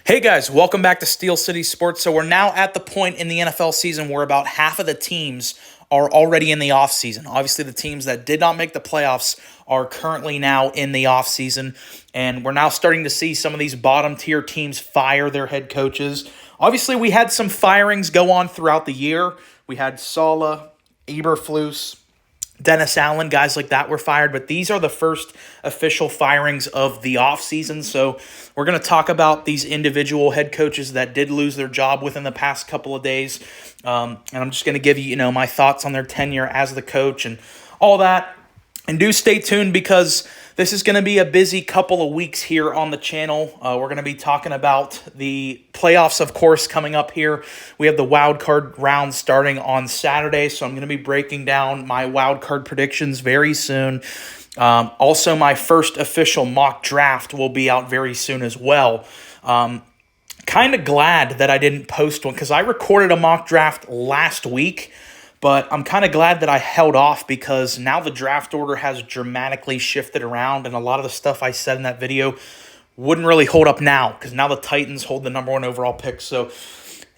Hey guys, welcome back to Steel City Sports. So we're now at the point in the NFL season where about half of the teams are already in the offseason. Obviously, the teams that did not make the playoffs are currently now in the offseason, and we're now starting to see some of these bottom tier teams fire their head coaches. Obviously, we had some firings go on throughout the year. We had Sala, Eberflus, Dennis Allen, guys like that were fired, but these are the first official firings of the offseason. So we're going to talk about these individual head coaches that did lose their job within the past couple of days. And I'm just going to give you, my thoughts on their tenure as the coach and all that. And do stay tuned because this is going to be a busy couple of weeks here on the channel. We're going to be talking about the playoffs, of course, coming up here. We have the wild card round starting on Saturday, so I'm going to be breaking down my wild card predictions very soon. Also, my first official mock draft will be out very soon as well. Kind of glad that I didn't post one because I recorded a mock draft last week. But I'm kind of glad that I held off because now the draft order has dramatically shifted around, and a lot of the stuff I said in that video wouldn't really hold up now because now the Titans hold the number one overall pick. So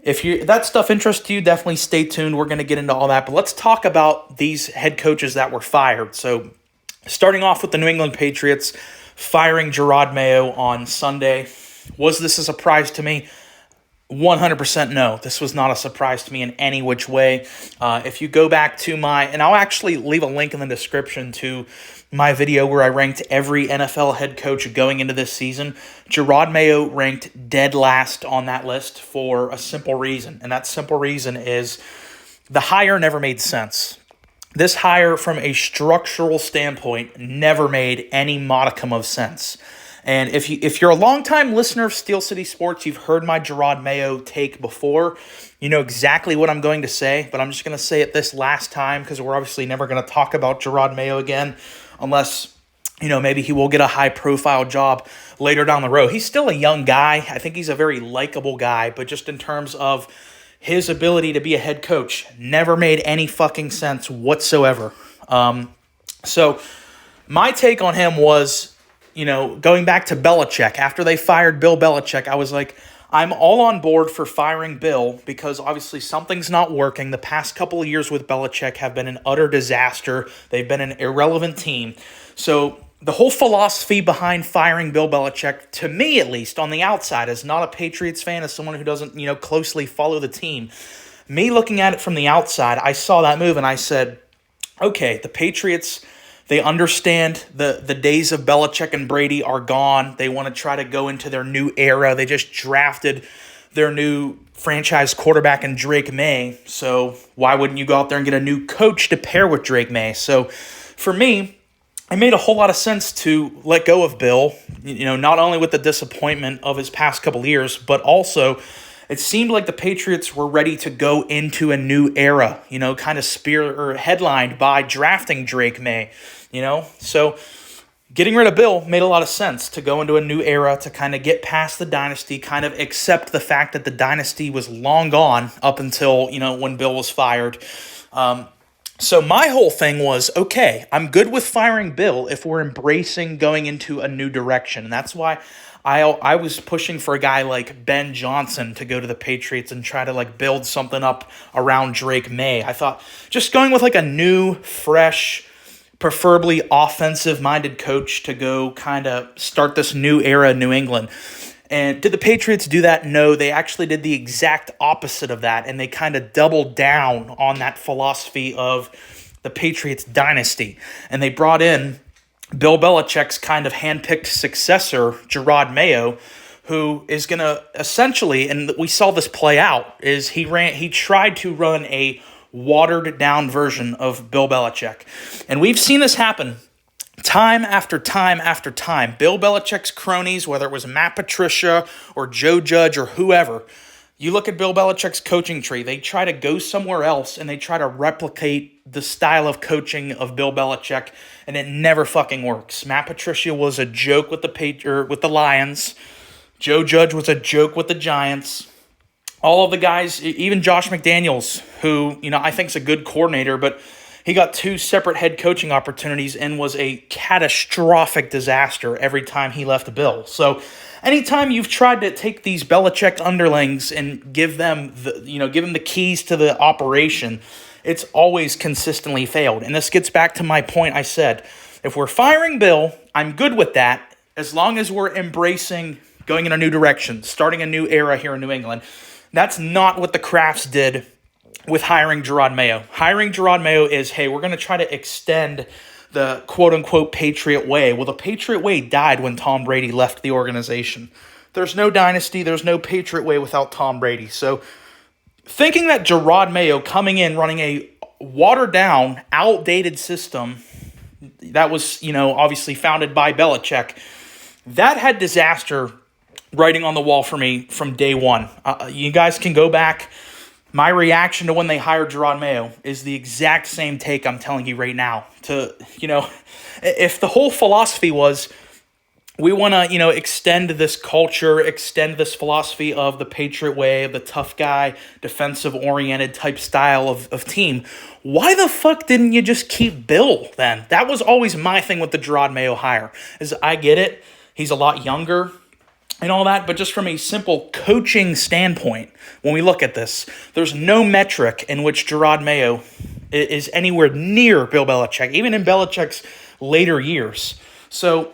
if that stuff interests you, definitely stay tuned. We're going to get into all that. But let's talk about these head coaches that were fired. So starting off with the New England Patriots firing Gerard Mayo on Sunday. Was this a surprise to me? 100% no. This was not a surprise to me in any which way. If you go back to and I'll actually leave a link in the description to my video where I ranked every NFL head coach going into this season. Gerard Mayo ranked dead last on that list for a simple reason, and that simple reason is the hire never made sense. This hire, from a structural standpoint, never made any modicum of sense. And if you're a longtime listener of Steel City Sports, you've heard my Gerard Mayo take before. You know exactly what I'm going to say, but I'm just going to say it this last time because we're obviously never going to talk about Gerard Mayo again unless, maybe he will get a high-profile job later down the road. He's still a young guy. I think he's a very likable guy, but just in terms of his ability to be a head coach, never made any fucking sense whatsoever. So my take on him was, going back to Belichick, after they fired Bill Belichick, I was like, I'm all on board for firing Bill because obviously something's not working. The past couple of years with Belichick have been an utter disaster. They've been an irrelevant team. So the whole philosophy behind firing Bill Belichick, to me at least, on the outside, as not a Patriots fan, as someone who doesn't, closely follow the team, me looking at it from the outside, I saw that move and I said, okay, the Patriots, they understand the days of Belichick and Brady are gone. They want to try to go into their new era. They just drafted their new franchise quarterback in Drake May. So why wouldn't you go out there and get a new coach to pair with Drake May? So for me, it made a whole lot of sense to let go of Bill, not only with the disappointment of his past couple of years, but also it seemed like the Patriots were ready to go into a new era, kind of headlined by drafting Drake May, So getting rid of Bill made a lot of sense to go into a new era, to kind of get past the dynasty, kind of accept the fact that the dynasty was long gone up until, when Bill was fired. So my whole thing was, okay, I'm good with firing Bill if we're embracing going into a new direction. And that's why I was pushing for a guy like Ben Johnson to go to the Patriots and try to build something up around Drake May. I thought just going with a new, fresh, preferably offensive-minded coach to go kind of start this new era in New England. And did the Patriots do that? No, they actually did the exact opposite of that, and they kind of doubled down on that philosophy of the Patriots dynasty. And they brought in Bill Belichick's kind of handpicked successor, Gerard Mayo, who is going to essentially, and we saw this play out, is he tried to run a watered-down version of Bill Belichick. And we've seen this happen time after time after time. Bill Belichick's cronies, whether it was Matt Patricia or Joe Judge or whoever, you look at Bill Belichick's coaching tree, they try to go somewhere else and they try to replicate the style of coaching of Bill Belichick, and it never fucking works. Matt Patricia was a joke with the Lions. Joe Judge was a joke with the Giants. All of the guys, even Josh McDaniels, who, I think is a good coordinator, but he got 2 separate head coaching opportunities and was a catastrophic disaster every time he left the Bill. So anytime you've tried to take these Belichick underlings and give them the keys to the operation, it's always consistently failed. And this gets back to my point I said. If we're firing Bill, I'm good with that as long as we're embracing going in a new direction, starting a new era here in New England. That's not what the Crafts did with hiring Gerard Mayo. Hiring Gerard Mayo is, hey, we're going to try to extend the quote-unquote Patriot way. Well, the Patriot way died when Tom Brady left the organization. There's no dynasty, there's no Patriot way without Tom Brady. So thinking that Gerard Mayo coming in, running a watered-down, outdated system that was, obviously founded by Belichick, that had disaster writing on the wall for me from day one. You guys can go back. My reaction to when they hired Gerard Mayo is the exact same take I'm telling you right now. If the whole philosophy was, we want to, extend this culture, extend this philosophy of the Patriot way, of the tough guy, defensive-oriented type style of team, why the fuck didn't you just keep Bill then? That was always my thing with the Gerard Mayo hire, is I get it. He's a lot younger and all that, but just from a simple coaching standpoint, when we look at this, there's no metric in which Gerard Mayo is anywhere near Bill Belichick, even in Belichick's later years. So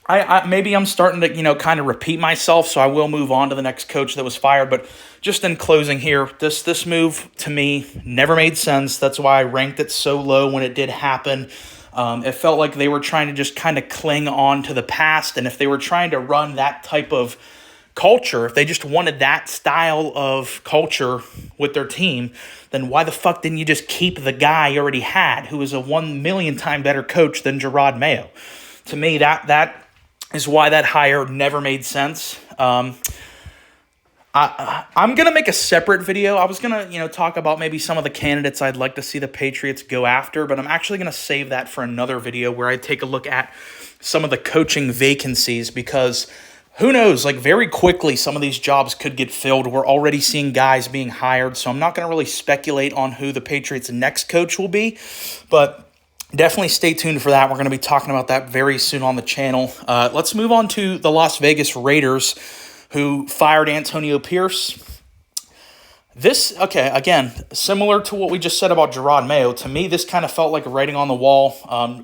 maybe I'm starting to, kind of repeat myself, so I will move on to the next coach that was fired. But just in closing here, this move to me never made sense. That's why I ranked it so low when it did happen. It felt like they were trying to just kind of cling on to the past, and if they were trying to run that type of culture, if they just wanted that style of culture with their team, then why the fuck didn't you just keep the guy you already had, who is a 1 million time better coach than Gerard Mayo? To me, that is why that hire never made sense. I'm going to make a separate video. I was going to, talk about maybe some of the candidates I'd like to see the Patriots go after, but I'm actually going to save that for another video where I take a look at some of the coaching vacancies, because who knows, very quickly some of these jobs could get filled. We're already seeing guys being hired, so I'm not going to really speculate on who the Patriots' next coach will be, but definitely stay tuned for that. We're going to be talking about that very soon on the channel. Let's move on to the Las Vegas Raiders, who fired Antonio Pierce. Again, similar to what we just said about Gerard Mayo, to me, this kind of felt like a writing on the wall.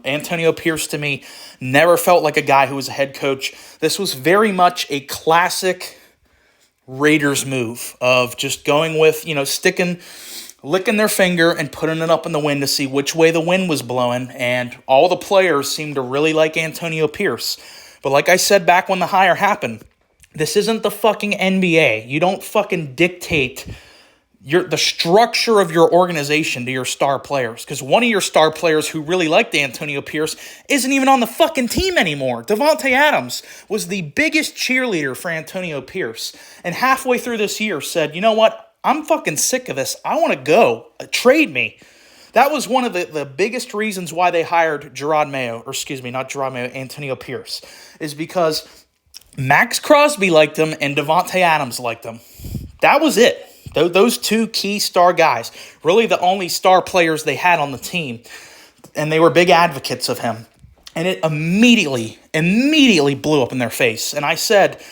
Antonio Pierce, to me, never felt like a guy who was a head coach. This was very much a classic Raiders move of just going with, licking their finger and putting it up in the wind to see which way the wind was blowing, and all the players seemed to really like Antonio Pierce. But like I said back when the hire happened, this isn't the fucking NBA. You don't fucking dictate the structure of your organization to your star players, because one of your star players who really liked Antonio Pierce isn't even on the fucking team anymore. Davante Adams was the biggest cheerleader for Antonio Pierce, and halfway through this year said, you know what? I'm fucking sick of this. I want to go. Trade me. That was one of the biggest reasons why they hired Antonio Pierce, is because Max Crosby liked him and Davante Adams liked him. That was it. Those two key star guys, really the only star players they had on the team, and they were big advocates of him. And it immediately blew up in their face. And I said,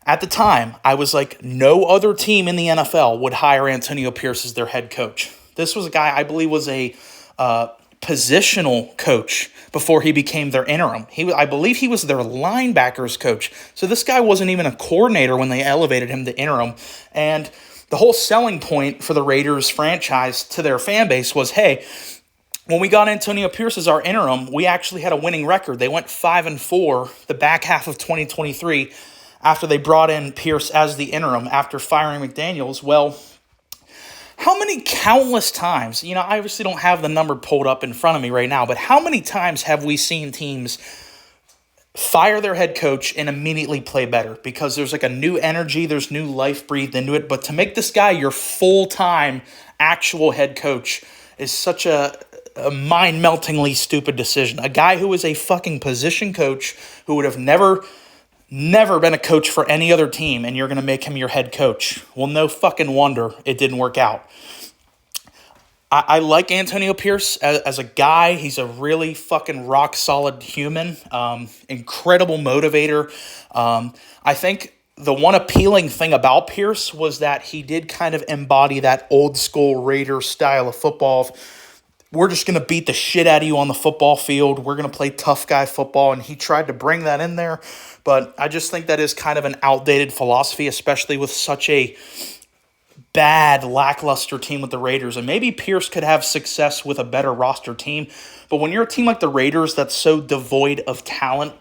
at the time, I was like, no other team in the NFL would hire Antonio Pierce as their head coach. This was a guy I believe was a positional coach before he became their interim. I believe he was their linebackers coach. So this guy wasn't even a coordinator when they elevated him to interim. And the whole selling point for the Raiders franchise to their fan base was, hey, when we got Antonio Pierce as our interim, we actually had a winning record. They went 5-4 the back half of 2023 after they brought in Pierce as the interim after firing McDaniels. Well, how many countless times, I obviously don't have the number pulled up in front of me right now, but how many times have we seen teams fire their head coach and immediately play better? Because there's a new energy, there's new life breathed into it. But to make this guy your full-time actual head coach is such a mind-meltingly stupid decision. A guy who is a fucking position coach who would have never been a coach for any other team, and you're going to make him your head coach. Well, no fucking wonder it didn't work out. I like Antonio Pierce as a guy. He's a really fucking rock solid human, incredible motivator. I think the one appealing thing about Pierce was that he did kind of embody that old school Raider style of football. We're just going to beat the shit out of you on the football field. We're going to play tough guy football. And he tried to bring that in there. But I just think that is kind of an outdated philosophy, especially with such a bad, lackluster team with the Raiders. And maybe Pierce could have success with a better roster team. But when you're a team like the Raiders that's so devoid of talent,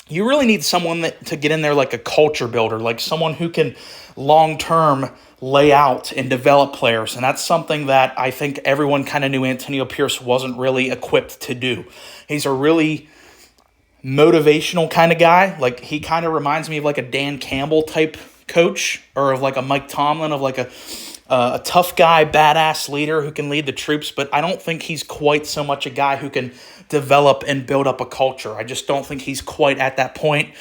you really need someone to get in there like a culture builder, like someone who can long-term lay out and develop players. And that's something that I think everyone kind of knew Antonio Pierce wasn't really equipped to do. He's a really motivational kind of guy. Like, he kind of reminds me of like a Dan Campbell type coach, or of like a Mike Tomlin, of like a tough guy, badass leader who can lead the troops. But I don't think he's quite so much a guy who can develop and build up a culture. I just don't think he's quite at that point.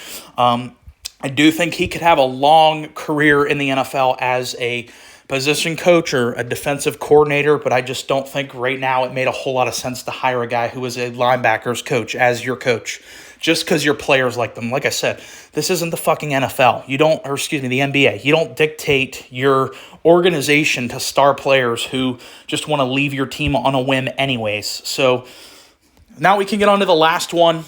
I do think he could have a long career in the NFL as a position coach or a defensive coordinator, but I just don't think right now it made a whole lot of sense to hire a guy who was a linebackers coach as your coach, just because your players like them. Like I said, this isn't the fucking NFL. The NBA. You don't dictate your organization to star players who just want to leave your team on a whim anyways. So now we can get on to the last one.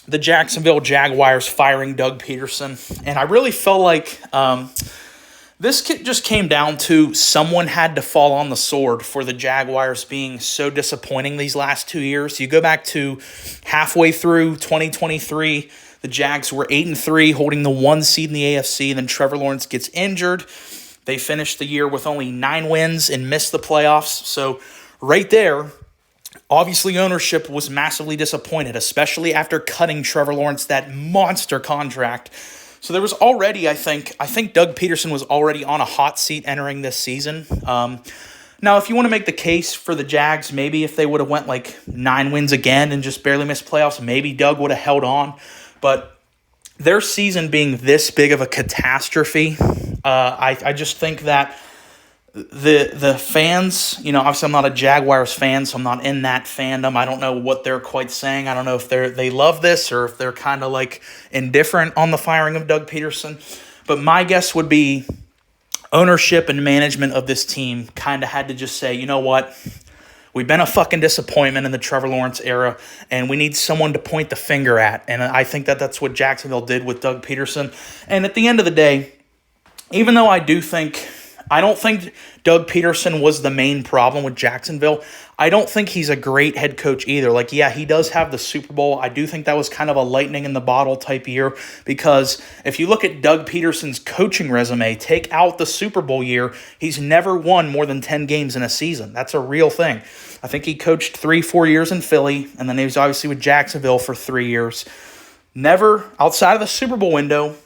The Jacksonville Jaguars firing Doug Pederson. And I really felt like this just came down to someone had to fall on the sword for the Jaguars being so disappointing these last 2 years. You go back to halfway through 2023, the Jags were 8-3, holding the 1 seed in the AFC. Then Trevor Lawrence gets injured. They finished the year with only 9 wins and missed the playoffs. So right there, obviously, ownership was massively disappointed, especially after cutting Trevor Lawrence that monster contract. So there was already, I think Doug Pederson was already on a hot seat entering this season. Now, if you want to make the case for the Jags, maybe if they would have went like 9 wins again and just barely missed playoffs, maybe Doug would have held on. But their season being this big of a catastrophe, I just think that the fans, obviously I'm not a Jaguars fan, so I'm not in that fandom. I don't know what they're quite saying. I don't know if they love this or if they're kind of like indifferent on the firing of Doug Pederson. But my guess would be ownership and management of this team kind of had to just say, you know what? We've been a fucking disappointment in the Trevor Lawrence era, and we need someone to point the finger at. And I think that that's what Jacksonville did with Doug Pederson. And at the end of the day, even though I don't think Doug Pederson was the main problem with Jacksonville, I don't think he's a great head coach either. Like, yeah, he does have the Super Bowl. I do think that was kind of a lightning in the bottle type year, because if you look at Doug Peterson's coaching resume, take out the Super Bowl year, he's never won more than 10 games in a season. That's a real thing. I think he coached 3-4 years in Philly, and then he was obviously with Jacksonville for 3 years. Never outside of the Super Bowl window,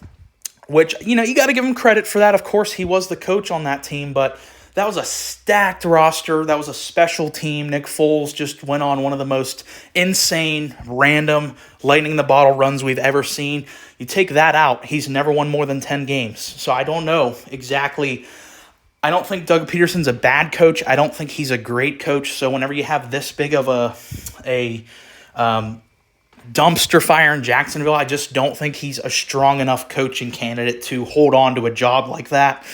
which, you got to give him credit for that. Of course, he was the coach on that team, but that was a stacked roster. That was a special team. Nick Foles just went on one of the most insane, random, lightning-in-the-bottle runs we've ever seen. You take that out, he's never won more than 10 games. So I don't know exactly. I don't think Doug Peterson's a bad coach. I don't think he's a great coach. So whenever you have this big of a dumpster fire in Jacksonville, I just don't think he's a strong enough coaching candidate to hold on to a job like that.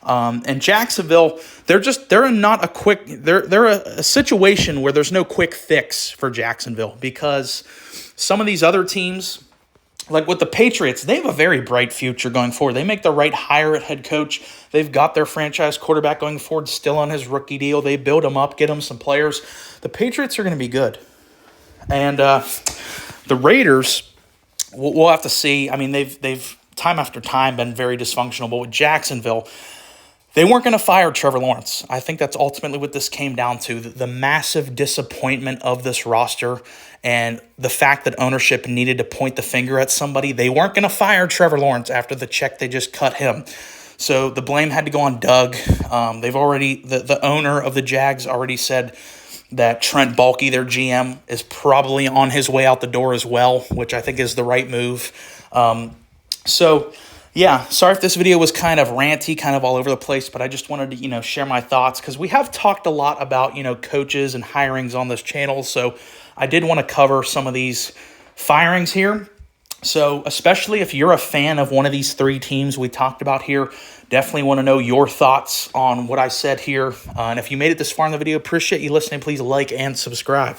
And Jacksonville, they're a situation where there's no quick fix for Jacksonville, because some of these other teams, like with the Patriots, they have a very bright future going forward. They make the right hire at head coach. They've got their franchise quarterback going forward still on his rookie deal. They build him up, get him some players. The Patriots are going to be good. And the Raiders, we'll have to see. I mean, they've time after time been very dysfunctional, but with Jacksonville, they weren't going to fire Trevor Lawrence. I think that's ultimately what this came down to, the massive disappointment of this roster and the fact that ownership needed to point the finger at somebody. They weren't going to fire Trevor Lawrence after the check they just cut him. So the blame had to go on Doug. The owner of the Jags already said that Trent Baalke, their GM, is probably on his way out the door as well, which I think is the right move. So Yeah, sorry if this video was kind of ranty, kind of all over the place, but I just wanted to, share my thoughts because we have talked a lot about, coaches and hirings on this channel. So I did want to cover some of these firings here. So especially if you're a fan of one of these three teams we talked about here, definitely want to know your thoughts on what I said here. And if you made it this far in the video, appreciate you listening. Please like and subscribe.